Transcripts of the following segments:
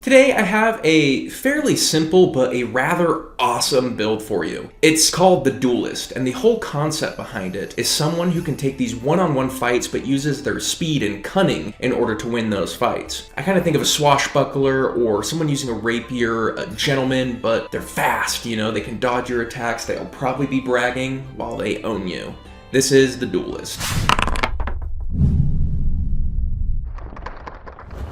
Today I have a fairly simple but a rather awesome build for you. It's called the Duelist, and the whole concept behind it is someone who can take these one-on-one fights but uses their speed and cunning in order to win those fights. I kind of think of a swashbuckler or someone using a rapier, a gentleman, but they're fast, you know, they can dodge your attacks, they'll probably be bragging while they own you. This is the Duelist.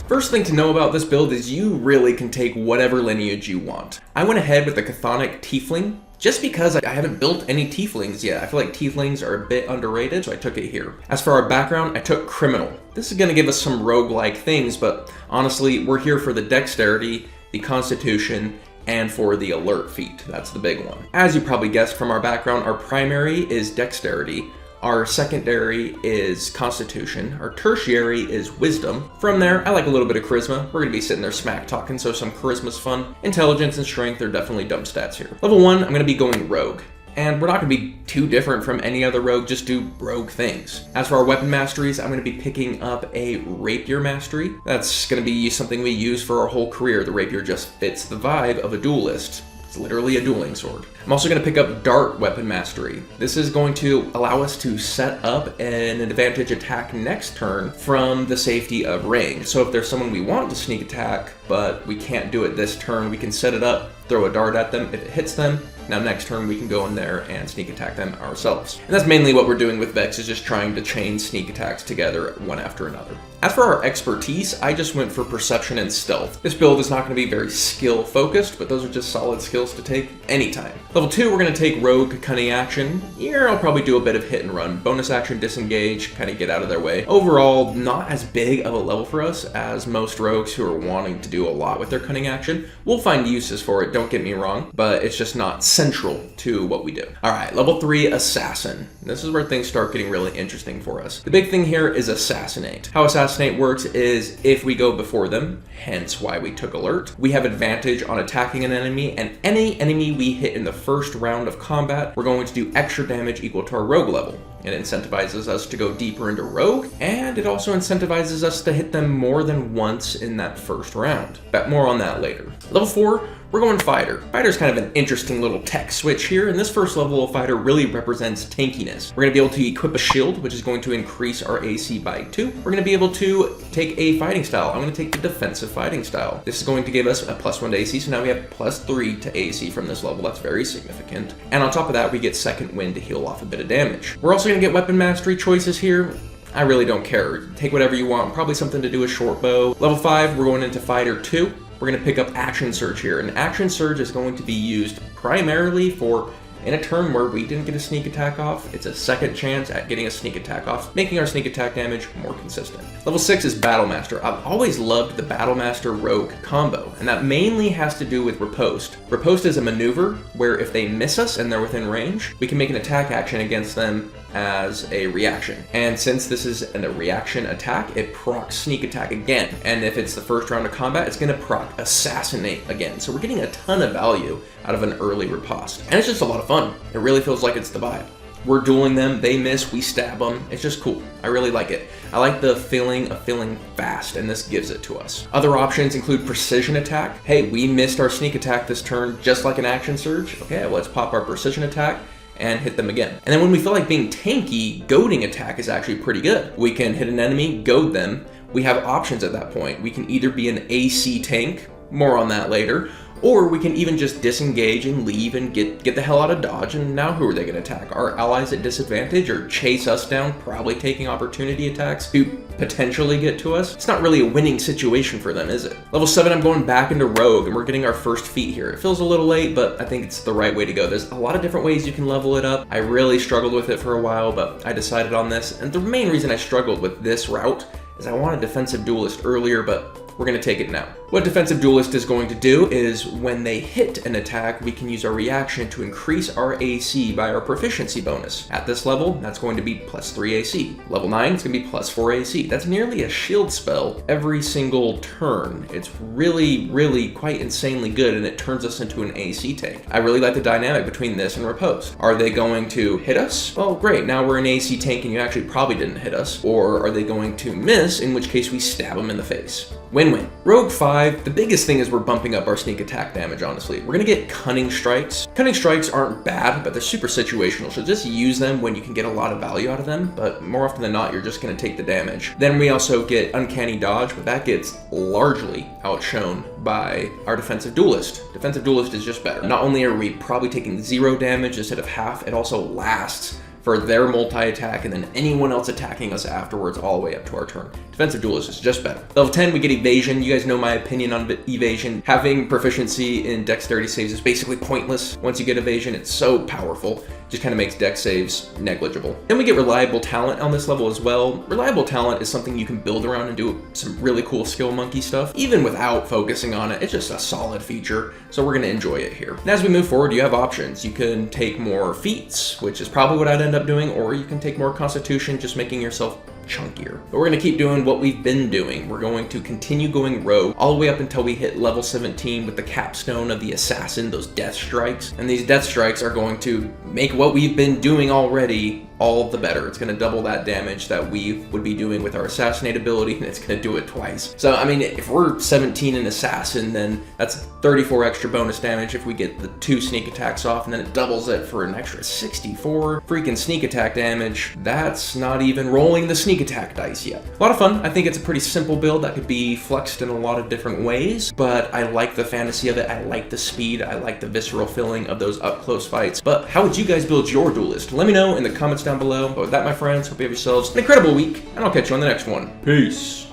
First thing to know about this build is you really can take whatever lineage you want. I went ahead with the Chthonic Tiefling just because I haven't built any Tieflings yet. I feel like Tieflings are a bit underrated, so I took it here. As for our background, I took Criminal. This is going to give us some roguelike things, but honestly, we're here for the Dexterity, the Constitution, and for the Alert feat. That's the big one. As you probably guessed from our background, our primary is Dexterity. Our secondary is Constitution. Our tertiary is Wisdom. From there, I like a little bit of Charisma. We're going to be sitting there smack talking, so some Charisma's fun. Intelligence and Strength are definitely dumb stats here. Level 1, I'm going to be going Rogue. And we're not going to be too different from any other rogue, just do rogue things. As for our weapon masteries, I'm going to be picking up a Rapier mastery. That's going to be something we use for our whole career. The Rapier just fits the vibe of a duelist. It's literally a dueling sword. I'm also going to pick up Dart Weapon Mastery. This is going to allow us to set up an advantage attack next turn from the safety of range. So if there's someone we want to sneak attack, but we can't do it this turn, we can set it up, throw a dart at them. If it hits them, now next turn we can go in there and sneak attack them ourselves. And that's mainly what we're doing with Vex, is just trying to chain sneak attacks together one after another. As for our expertise, I just went for Perception and Stealth. This build is not going to be very skill focused, but those are just solid skills to take anytime. Level 2, we're going to take Rogue Cunning Action. Here I'll probably do a bit of hit and run. Bonus action, disengage, kind of get out of their way. Overall, not as big of a level for us as most rogues who are wanting to do a lot with their cunning action. We'll find uses for it, don't get me wrong, but it's just not central to what we do. Alright, level 3, Assassin. This is where things start getting really interesting for us. The big thing here is Assassinate. How Assassinate works is if we go before them, hence why we took Alert, we have advantage on attacking an enemy, and any enemy we hit in the first round of combat, we're going to do extra damage equal to our Rogue level. It incentivizes us to go deeper into Rogue, and it also incentivizes us to hit them more than once in that first round. But more on that later. Level 4, we're going Fighter. Fighter's kind of an interesting little tech switch here, and this first level of Fighter really represents tankiness. We're going to be able to equip a shield, which is going to increase our AC by 2. We're going to be able to take a fighting style. I'm going to take the defensive fighting style. This is going to give us a +1 to AC, so now we have +3 to AC from this level. That's very significant. And on top of that, we get Second Wind to heal off a bit of damage. We're also going to get weapon mastery choices here. I really don't care. Take whatever you want. Probably something to do with short bow. Level 5, we're going into Fighter 2. We're going to pick up Action Surge here. And Action Surge is going to be used primarily for in a turn where we didn't get a sneak attack off. It's a second chance at getting a sneak attack off, making our sneak attack damage more consistent. Level 6 is Battle Master. I've always loved the Battle Master Rogue combo, and that mainly has to do with Riposte. Riposte is a maneuver where if they miss us and they're within range, we can make an attack action against them as a reaction. And since this is a reaction attack, it procs sneak attack again. And if it's the first round of combat, it's gonna proc assassinate again. So we're getting a ton of value out of an early riposte. And it's just a lot of fun. It really feels like it's the vibe. We're dueling them, they miss, we stab them. It's just cool. I really like it. I like the feeling of feeling fast, and this gives it to us. Other options include precision attack. Hey, we missed our sneak attack this turn, just like an action surge. Okay, well, let's pop our precision attack and hit them again. And then when we feel like being tanky, goading attack is actually pretty good. We can hit an enemy, goad them. We have options at that point. We can either be an AC tank, more on that later, or we can even just disengage and leave and get the hell out of dodge, and now who are they going to attack? Our allies at disadvantage or chase us down, probably taking opportunity attacks to potentially get to us? It's not really a winning situation for them, is it? Level 7, I'm going back into Rogue, and we're getting our first feat here. It feels a little late, but I think it's the right way to go. There's a lot of different ways you can level it up. I really struggled with it for a while, but I decided on this, and the main reason I struggled with this route is I wanted Defensive Duelist earlier, but we're going to take it now. What Defensive Duelist is going to do is when they hit an attack, we can use our reaction to increase our AC by our proficiency bonus. At this level, that's going to be +3 AC. Level 9, it's going to be +4 AC. That's nearly a shield spell every single turn. It's really, really quite insanely good, and it turns us into an AC tank. I really like the dynamic between this and Riposte. Are they going to hit us? Well, great, now we're an AC tank and you actually probably didn't hit us. Or are they going to miss, in which case we stab them in the face? Win-win. Rogue 5 5, the biggest thing is we're bumping up our sneak attack damage, honestly. We're gonna get cunning strikes. Cunning strikes aren't bad, but they're super situational, so just use them when you can get a lot of value out of them, but more often than not, you're just gonna take the damage. Then we also get uncanny dodge, but that gets largely outshone by our defensive duelist. Defensive duelist is just better. Not only are we probably taking 0 damage instead of half, it also lasts for their multi-attack and then anyone else attacking us afterwards all the way up to our turn. Defensive Duelist is just better. Level 10, we get Evasion. You guys know my opinion on Evasion. Having proficiency in Dexterity saves is basically pointless. Once you get Evasion, it's so powerful. Just kind of makes Dex saves negligible. Then we get Reliable Talent on this level as well. Reliable Talent is something you can build around and do some really cool skill monkey stuff. Even without focusing on it, it's just a solid feature, so we're gonna enjoy it here. And as we move forward, you have options. You can take more feats, which is probably what I'd end up doing, or you can take more Constitution, just making yourself chunkier. But we're gonna keep doing what we've been doing. We're going to continue going rogue all the way up until we hit level 17 with the capstone of the Assassin, those death strikes. And these death strikes are going to make what we've been doing already all the better. It's gonna double that damage that we would be doing with our Assassinate ability, and it's gonna do it twice. So, I mean, if we're 17 in Assassin, then that's 34 extra bonus damage if we get the 2 sneak attacks off, and then it doubles it for an extra 64 freaking sneak attack damage. That's not even rolling the sneak attack dice yet. A lot of fun. I think it's a pretty simple build that could be flexed in a lot of different ways, but I like the fantasy of it. I like the speed. I like the visceral feeling of those up-close fights. But how would you guys build your Duelist? Let me know in the comments down below. But with that, my friends, hope you have yourselves an incredible week, and I'll catch you on the next one. Peace.